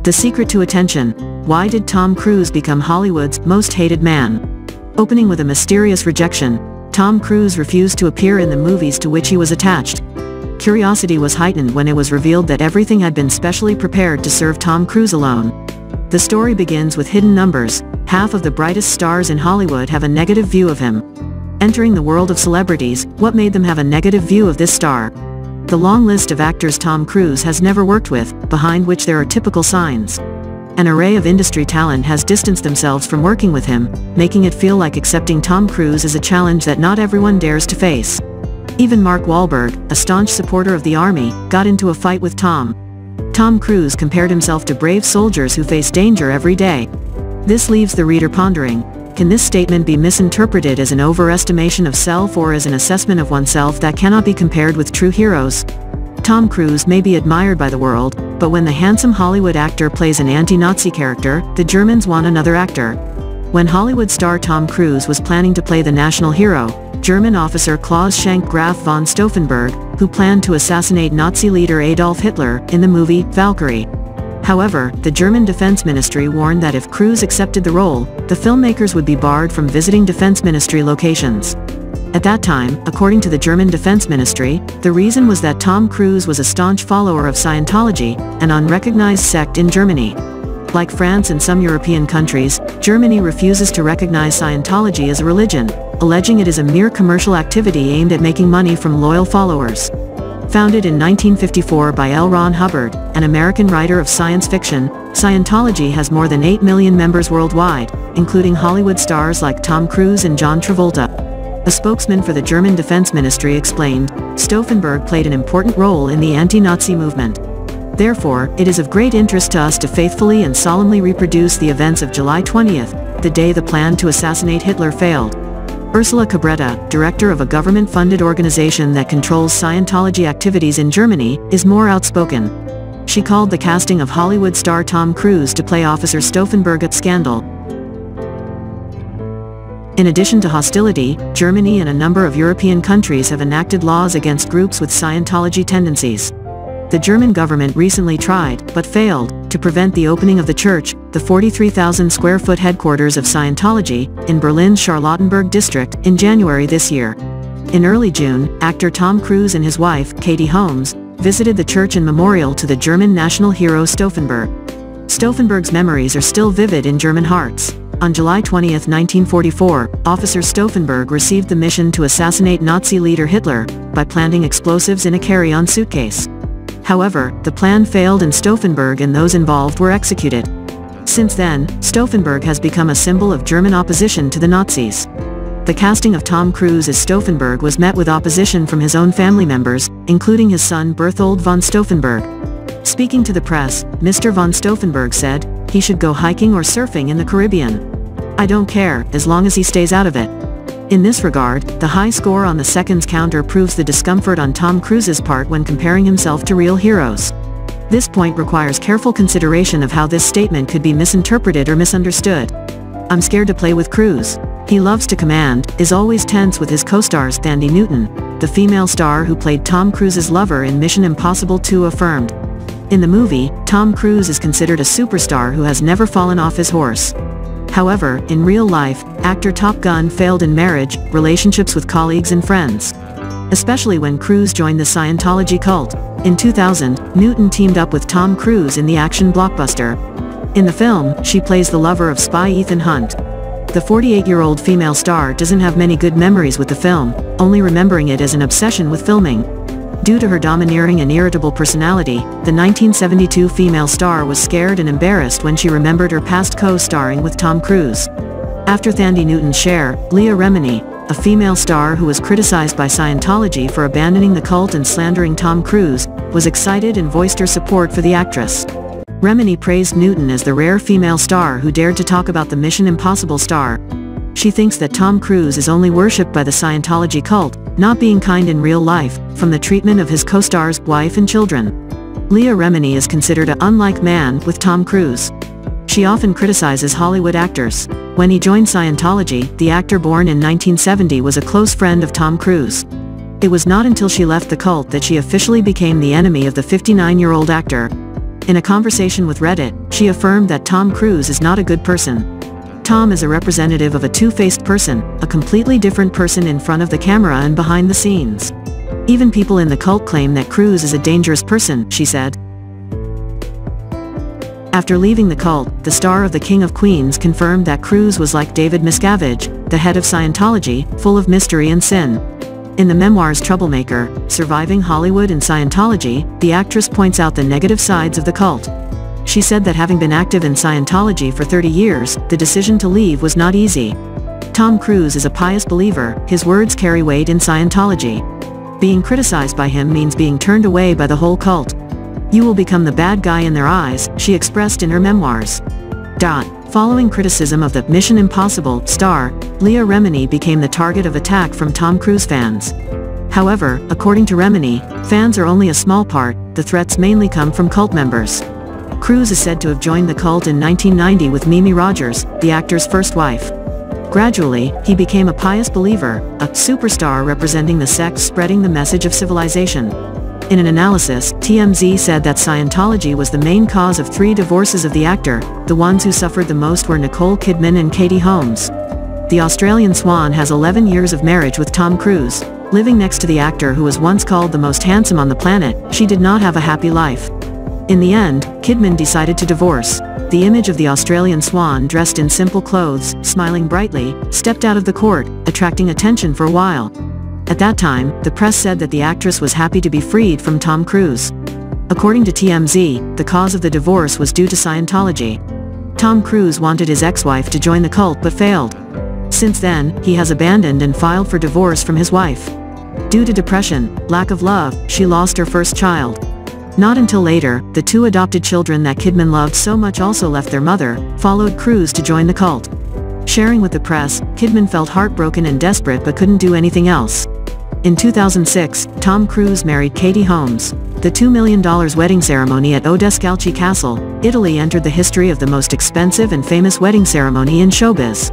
The secret to attention. Why did Tom Cruise become Hollywood's most hated man? Opening with a mysterious rejection, Tom Cruise refused to appear in the movies to which he was attached. Curiosity was heightened when it was revealed that everything had been specially prepared to serve Tom Cruise alone. The story begins with hidden numbers. Half of the brightest stars in Hollywood have a negative view of him. Entering the world of celebrities, what made them have a negative view of this star? The long list of actors Tom Cruise has never worked with, behind which there are typical signs. An array of industry talent has distanced themselves from working with him, making it feel like accepting Tom Cruise is a challenge that not everyone dares to face. Even Mark Wahlberg, a staunch supporter of the Army, got into a fight with Tom. Tom Cruise compared himself to brave soldiers who face danger every day. This leaves the reader pondering, can this statement be misinterpreted as an overestimation of self or as an assessment of oneself that cannot be compared with true heroes? Tom Cruise may be admired by the world, but when the handsome Hollywood actor plays an anti-Nazi character, the Germans want another actor. When Hollywood star Tom Cruise was planning to play the national hero, German officer Klaus Schenk Graf von Stauffenberg, who planned to assassinate Nazi leader Adolf Hitler in the movie Valkyrie. However, the German Defense Ministry warned that if Cruise accepted the role, the filmmakers would be barred from visiting Defense Ministry locations. At that time, according to the German Defense Ministry, the reason was that Tom Cruise was a staunch follower of Scientology, an unrecognized sect in Germany. Like France and some European countries, Germany refuses to recognize Scientology as a religion, alleging it is a mere commercial activity aimed at making money from loyal followers. Founded in 1954 by L. Ron Hubbard, an American writer of science fiction, Scientology has more than 8 million members worldwide, including Hollywood stars like Tom Cruise and John Travolta. A spokesman for the German Defense Ministry explained, Stauffenberg played an important role in the anti-Nazi movement. Therefore, it is of great interest to us to faithfully and solemnly reproduce the events of July 20th, the day the plan to assassinate Hitler failed. Ursula Cabretta, director of a government-funded organization that controls Scientology activities in Germany, is more outspoken. She called the casting of Hollywood star Tom Cruise to play Officer Stauffenberg a scandal. In addition to hostility, Germany and a number of European countries have enacted laws against groups with Scientology tendencies. The German government recently tried, but failed, to prevent the opening of the church, the 43,000-square-foot headquarters of Scientology, in Berlin's Charlottenburg district, in January this year. In early June, actor Tom Cruise and his wife, Katie Holmes, visited the church in memorial to the German national hero Stauffenberg. Stauffenberg's memories are still vivid in German hearts. On July 20, 1944, Officer Stauffenberg received the mission to assassinate Nazi leader Hitler by planting explosives in a carry-on suitcase. However, the plan failed and Stauffenberg and those involved were executed. Since then, Stauffenberg has become a symbol of German opposition to the Nazis. The casting of Tom Cruise as Stauffenberg was met with opposition from his own family members, including his son Berthold von Stauffenberg. Speaking to the press, Mr. von Stauffenberg said, he should go hiking or surfing in the Caribbean. I don't care, as long as he stays out of it. In this regard, the high score on the seconds counter proves the discomfort on Tom Cruise's part when comparing himself to real heroes. This point requires careful consideration of how this statement could be misinterpreted or misunderstood. I'm scared to play with Cruise. He loves to command, is always tense with his co-stars. Thandie Newton, the female star who played Tom Cruise's lover in Mission Impossible 2, affirmed. In the movie, Tom Cruise is considered a superstar who has never fallen off his horse. However, in real life, actor Top Gun failed in marriage, relationships with colleagues and friends. Especially when Cruise joined the Scientology cult. In 2000, Newton teamed up with Tom Cruise in the action blockbuster. In the film, she plays the lover of spy Ethan Hunt. The 48-year-old female star doesn't have many good memories with the film, only remembering it as an obsession with filming. Due to her domineering and irritable personality, the 1972 female star was scared and embarrassed when she remembered her past co-starring with Tom Cruise. After Thandie Newton's share, Leah Remini, a female star who was criticized by Scientology for abandoning the cult and slandering Tom Cruise, was excited and voiced her support for the actress. Remini praised Newton as the rare female star who dared to talk about the Mission Impossible star. She thinks that Tom Cruise is only worshipped by the Scientology cult, not being kind in real life, from the treatment of his co-stars, wife and children. Leah Remini is considered an unlike man with Tom Cruise. She often criticizes Hollywood actors. When he joined Scientology, the actor born in 1970 was a close friend of Tom Cruise. It was not until she left the cult that she officially became the enemy of the 59-year-old actor. In a conversation with Reddit, she affirmed that Tom Cruise is not a good person. Tom is a representative of a two-faced person, a completely different person in front of the camera and behind the scenes. Even people in the cult claim that Cruise is a dangerous person, she said. After leaving the cult, the star of The King of Queens confirmed that Cruise was like David Miscavige, the head of Scientology, full of mystery and sin. In the memoirs Troublemaker, Surviving Hollywood and Scientology, the actress points out the negative sides of the cult. She said that having been active in Scientology for 30 years, the decision to leave was not easy. Tom Cruise is a pious believer, his words carry weight in Scientology. Being criticized by him means being turned away by the whole cult. You will become the bad guy in their eyes, she expressed in her memoirs. Following criticism of the Mission Impossible star, Leah Remini became the target of attack from Tom Cruise fans. However, according to Remini, fans are only a small part, the threats mainly come from cult members. Cruise is said to have joined the cult in 1990 with Mimi Rogers, the actor's first wife. Gradually, he became a pious believer, a superstar representing the sect spreading the message of civilization. In an analysis, TMZ said that Scientology was the main cause of 3 divorces of the actor. The ones who suffered the most were Nicole Kidman and Katie Holmes. The Australian swan has 11 years of marriage with Tom Cruise. Living next to the actor who was once called the most handsome on the planet, she did not have a happy life. In the end, Kidman decided to divorce. The image of the Australian swan dressed in simple clothes, smiling brightly, stepped out of the court, attracting attention for a while. At that time, the press said that the actress was happy to be freed from Tom Cruise. According to TMZ, the cause of the divorce was due to Scientology. Tom Cruise wanted his ex-wife to join the cult but failed. Since then, he has abandoned and filed for divorce from his wife. Due to depression, lack of love, she lost her first child. Not until later, the 2 adopted children that Kidman loved so much also left their mother, followed Cruise to join the cult. Sharing with the press, Kidman felt heartbroken and desperate but couldn't do anything else. In 2006, Tom Cruise married Katie Holmes. The $2 million wedding ceremony at Odescalchi Castle, Italy entered the history of the most expensive and famous wedding ceremony in showbiz.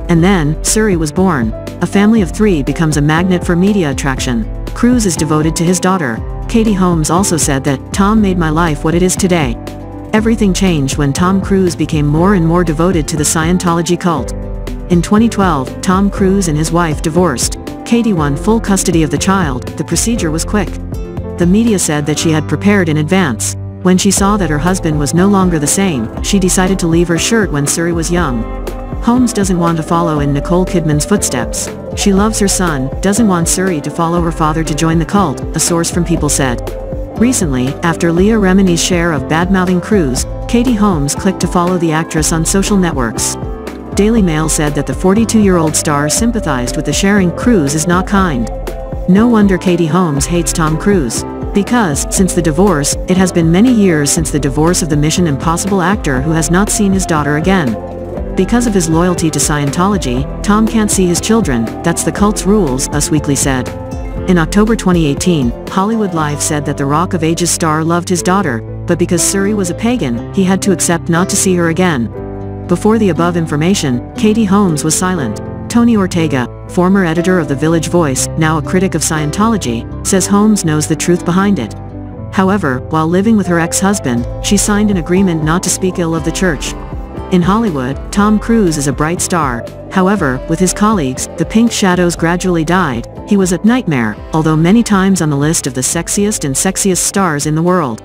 And then, Suri was born. A family of 3 becomes a magnet for media attraction. Cruise is devoted to his daughter. Katie Holmes also said that, "Tom made my life what it is today." Everything changed when Tom Cruise became more and more devoted to the Scientology cult. In 2012, Tom Cruise and his wife divorced. Katie won full custody of the child. The procedure was quick. The media said that she had prepared in advance. When she saw that her husband was no longer the same, she decided to leave her shirt when Suri was young. Holmes doesn't want to follow in Nicole Kidman's footsteps. She loves her son, doesn't want Suri to follow her father to join the cult, a source from People said. Recently, after Leah Remini's share of bad-mouthing Cruise, Katie Holmes clicked to follow the actress on social networks. Daily Mail said that the 42-year-old star sympathized with the sharing. "Cruise is not kind." No wonder Katie Holmes hates Tom Cruise. Because, since the divorce, it has been many years since the divorce of the Mission Impossible actor who has not seen his daughter again. Because of his loyalty to Scientology, Tom can't see his children, that's the cult's rules, Us Weekly said. In October 2018, Hollywood Life said that the Rock of Ages star loved his daughter, but because Suri was a pagan, he had to accept not to see her again. Before the above information, Katie Holmes was silent. Tony Ortega, former editor of The Village Voice, now a critic of Scientology, says Holmes knows the truth behind it. However, while living with her ex-husband, she signed an agreement not to speak ill of the church. In Hollywood, Tom Cruise is a bright star. However, with his colleagues, the pink shadows gradually died. He was a nightmare, although many times on the list of the sexiest and sexiest stars in the world.